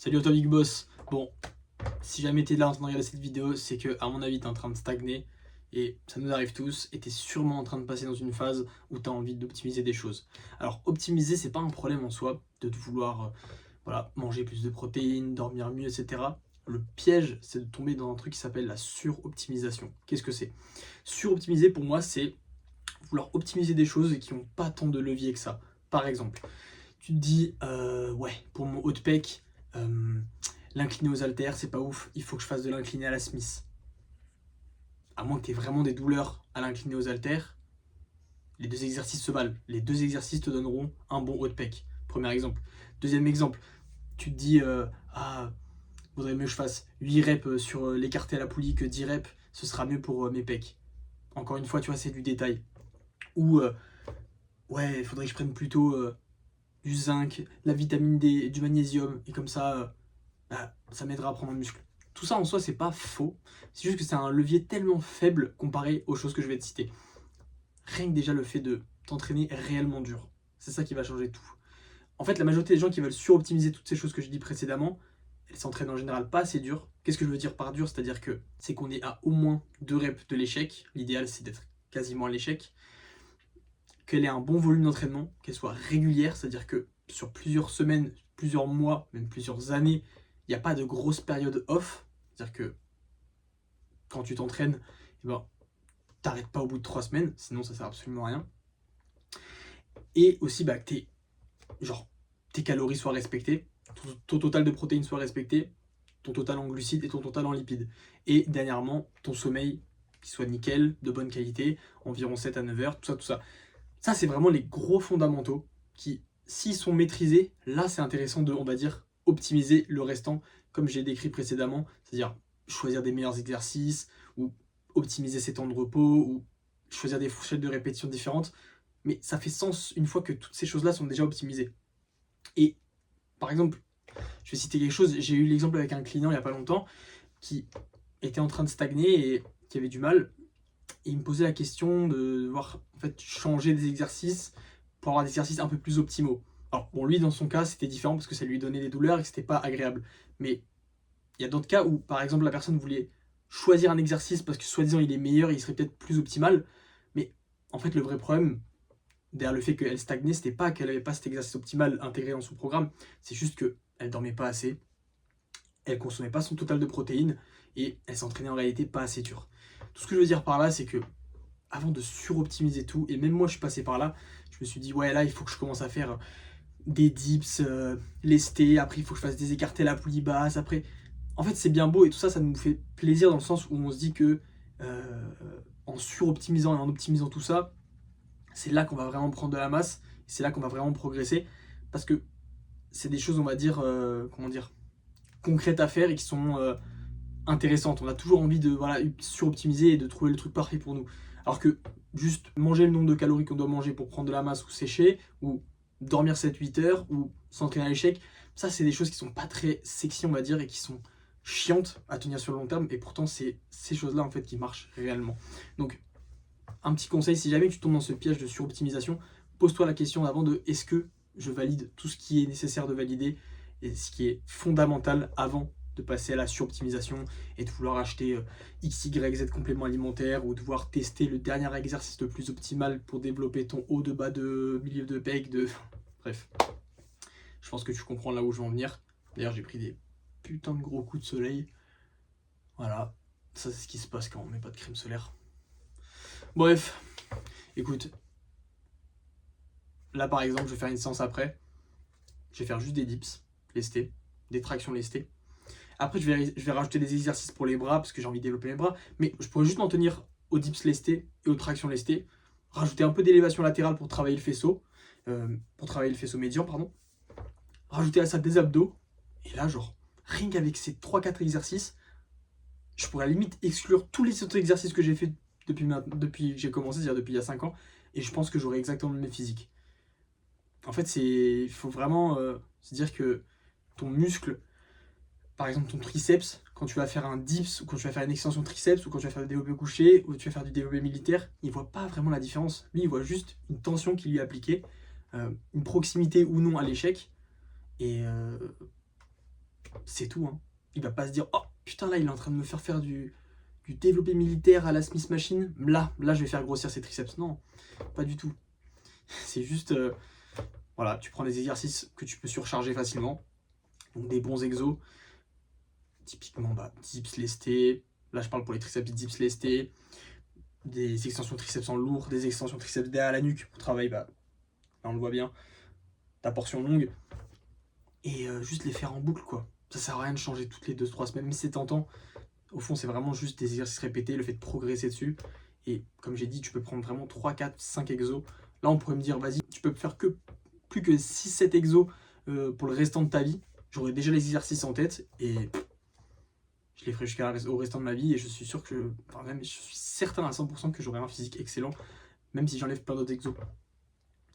Salut à toi Big Boss. Bon, si jamais t'es là en train de regarder cette vidéo, c'est que à mon avis t'es en train de stagner et ça nous arrive tous et t'es sûrement en train de passer dans une phase où t'as envie d'optimiser des choses. Alors optimiser c'est pas un problème en soi de vouloir voilà, manger plus de protéines, dormir mieux, etc. Le piège c'est de tomber dans un truc qui s'appelle la suroptimisation. Qu'est-ce que c'est? Suroptimiser pour moi c'est vouloir optimiser des choses qui n'ont pas tant de levier que ça. Par exemple, tu te dis, ouais, pour mon haut de pec, l'incliné aux haltères, c'est pas ouf, il faut que je fasse de l'incliné à la Smith. À moins que tu aies vraiment des douleurs à l'incliné aux haltères, les deux exercices se valent. Les deux exercices te donneront un bon haut de pec. Premier exemple. Deuxième exemple, tu te dis, vaudrait mieux que je fasse 8 reps sur l'écarté à la poulie que 10 reps, ce sera mieux pour mes pecs. Encore une fois, tu vois, c'est du détail. Ou, ouais, il faudrait que je prenne plutôt du zinc, la vitamine D, du magnésium, et comme ça, ça m'aidera à prendre un muscle. Tout ça en soi, c'est pas faux, c'est juste que c'est un levier tellement faible comparé aux choses que je vais te citer. Rien que déjà le fait de t'entraîner réellement dur, c'est ça qui va changer tout. En fait, la majorité des gens qui veulent suroptimiser toutes ces choses que je dis précédemment, elles s'entraînent en général pas assez dur. Qu'est-ce que je veux dire par dur? C'est-à-dire que c'est qu'on est à au moins 2 reps de l'échec. L'idéal, c'est d'être quasiment à l'échec. Qu'elle ait un bon volume d'entraînement, qu'elle soit régulière, c'est-à-dire que sur plusieurs semaines, plusieurs mois, même plusieurs années, il n'y a pas de grosse période off. C'est-à-dire que quand tu t'entraînes, eh ben, t'arrêtes pas au bout de 3 semaines, sinon ça sert absolument à rien. Et aussi que tes calories soient respectées, ton total de protéines soit respecté, ton total en glucides et ton total en lipides. Et dernièrement, ton sommeil qui soit nickel, de bonne qualité, environ 7 à 9 heures, tout ça, tout ça. Ça, c'est vraiment les gros fondamentaux qui, s'ils sont maîtrisés, là, c'est intéressant de, on va dire, optimiser le restant, comme j'ai décrit précédemment, c'est-à-dire choisir des meilleurs exercices, ou optimiser ses temps de repos, ou choisir des fourchettes de répétition différentes. Mais ça fait sens une fois que toutes ces choses-là sont déjà optimisées. Et par exemple, je vais citer quelque chose, j'ai eu l'exemple avec un client il n'y a pas longtemps qui était en train de stagner et qui avait du mal. Et il me posait la question de devoir en fait changer des exercices pour avoir des exercices un peu plus optimaux. Alors bon, lui dans son cas c'était différent parce que ça lui donnait des douleurs et que c'était pas agréable. Mais il y a d'autres cas où par exemple la personne voulait choisir un exercice parce que soi-disant il est meilleur et il serait peut-être plus optimal. Mais en fait le vrai problème derrière le fait qu'elle stagnait, c'était pas qu'elle avait pas cet exercice optimal intégré dans son programme, c'est juste qu'elle dormait pas assez, elle consommait pas son total de protéines et elle s'entraînait en réalité pas assez dur. Tout ce que je veux dire par là, c'est que avant de suroptimiser tout, et même moi je suis passé par là, je me suis dit ouais là il faut que je commence à faire des dips, lestés, après il faut que je fasse des écartés à la poulie basse, après... En fait c'est bien beau et tout ça, ça nous fait plaisir dans le sens où on se dit que en suroptimisant et en optimisant tout ça, c'est là qu'on va vraiment prendre de la masse, c'est là qu'on va vraiment progresser, parce que c'est des choses on va dire, comment dire, concrètes à faire et qui sont intéressantes. On a toujours envie de voilà, suroptimiser et de trouver le truc parfait pour nous. Alors que juste manger le nombre de calories qu'on doit manger pour prendre de la masse ou sécher, ou dormir 7-8 heures, ou s'entraîner à l'échec, ça c'est des choses qui sont pas très sexy on va dire et qui sont chiantes à tenir sur le long terme et pourtant c'est ces choses-là en fait qui marchent réellement. Donc un petit conseil, si jamais tu tombes dans ce piège de suroptimisation, pose-toi la question avant de est-ce que je valide tout ce qui est nécessaire de valider et ce qui est fondamental avant de passer à la suroptimisation et de vouloir acheter X, Y, Z complément alimentaire ou de devoir tester le dernier exercice le plus optimal pour développer ton haut de bas de milieu de pec, de... Bref, je pense que tu comprends là où je veux en venir. D'ailleurs, j'ai pris des putains de gros coups de soleil. Voilà, ça c'est ce qui se passe quand on met pas de crème solaire. Bref, écoute, là par exemple, je vais faire une séance après. Je vais faire juste des dips lestés, des tractions lestées. Après, je vais rajouter des exercices pour les bras parce que j'ai envie de développer mes bras. Mais je pourrais juste m'en tenir aux dips lestés et aux tractions lestées. Rajouter un peu d'élévation latérale pour travailler le faisceau. Médian, pardon. Rajouter à ça des abdos. Et là, genre, rien qu'avec ces 3-4 exercices, je pourrais à la limite exclure tous les autres exercices que j'ai fait depuis que j'ai commencé, c'est-à-dire depuis il y a 5 ans. Et je pense que j'aurai exactement le même physique. En fait, il faut vraiment se dire que ton muscle, par exemple ton triceps, quand tu vas faire un dips ou quand tu vas faire une extension triceps ou quand tu vas faire du développé couché ou tu vas faire du développé militaire, il voit pas vraiment la différence. Lui, il voit juste une tension qui lui est appliquée, une proximité ou non à l'échec. Et c'est tout, hein. Il va pas se dire, oh putain, là il est en train de me faire du développé militaire à la Smith Machine, là je vais faire grossir ses triceps. Non, pas du tout. C'est juste, voilà, tu prends des exercices que tu peux surcharger facilement, donc des bons exos, typiquement dips lestés, là je parle pour les triceps dips lestés, des extensions triceps en lourd, des extensions triceps derrière la nuque pour travailler, là on le voit bien, ta portion longue, et juste les faire en boucle, quoi. Ça sert à rien de changer toutes les 2-3 semaines, mais c'est tentant. Au fond, c'est vraiment juste des exercices répétés, le fait de progresser dessus. Et comme j'ai dit, tu peux prendre vraiment 3, 4, 5 exos. Là, on pourrait me dire, vas-y, tu peux faire que plus que 6-7 exos pour le restant de ta vie. J'aurai déjà les exercices en tête et je les ferai jusqu'au restant de ma vie. Et je suis sûr que, enfin même, je suis certain à 100% que j'aurai un physique excellent, même si j'enlève plein d'autres exos.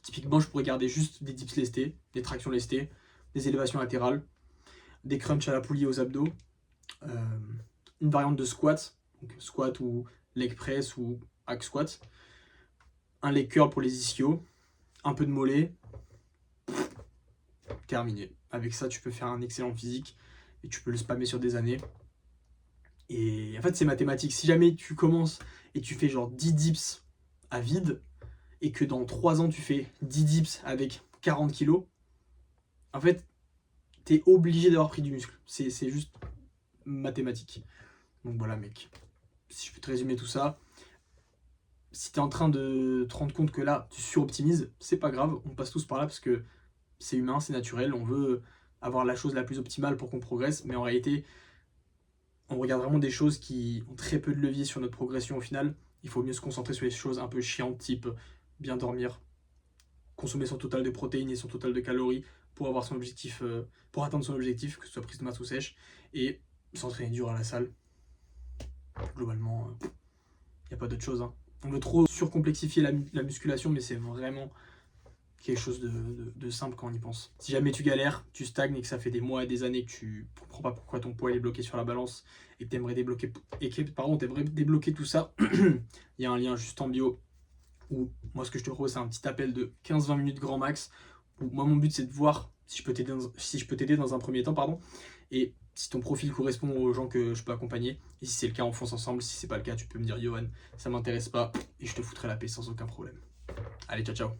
Typiquement, je pourrais garder juste des dips lestés, des tractions lestées, des élévations latérales, des crunchs à la poulie aux abdos, une variante de squat, donc squat ou leg press ou hack squat, un leg curl pour les ischios, un peu de mollet, terminé. Avec ça, tu peux faire un excellent physique et tu peux le spammer sur des années. Et en fait, c'est mathématique. Si jamais tu commences et tu fais genre 10 dips à vide et que dans 3 ans, tu fais 10 dips avec 40 kilos, en fait, t'es obligé d'avoir pris du muscle. C'est juste mathématique. Donc voilà, mec. Si je peux te résumer tout ça, si tu es en train de te rendre compte que là, tu suroptimises, c'est pas grave, on passe tous par là parce que c'est humain, c'est naturel, on veut avoir la chose la plus optimale pour qu'on progresse, mais en réalité, on regarde vraiment des choses qui ont très peu de levier sur notre progression au final. Il faut mieux se concentrer sur les choses un peu chiantes, type bien dormir, consommer son total de protéines et son total de calories pour avoir son objectif, pour atteindre son objectif, que ce soit prise de masse ou sèche, et s'entraîner dur à la salle. Globalement, il n'y a pas d'autre chose, hein. On veut trop surcomplexifier la musculation, mais c'est vraiment quelque chose de simple quand on y pense. Si jamais tu galères, tu stagnes et que ça fait des mois et des années que tu comprends pas pourquoi ton poids est bloqué sur la balance et que t'aimerais débloquer tout ça, il y a un lien juste en bio où moi ce que je te propose c'est un petit appel de 15-20 minutes grand max où moi mon but c'est de voir si je peux t'aider dans un premier temps, pardon, et si ton profil correspond aux gens que je peux accompagner, et si c'est le cas on fonce ensemble, si c'est pas le cas tu peux me dire Johan ça m'intéresse pas et je te foutrai la paix sans aucun problème. Allez, ciao ciao.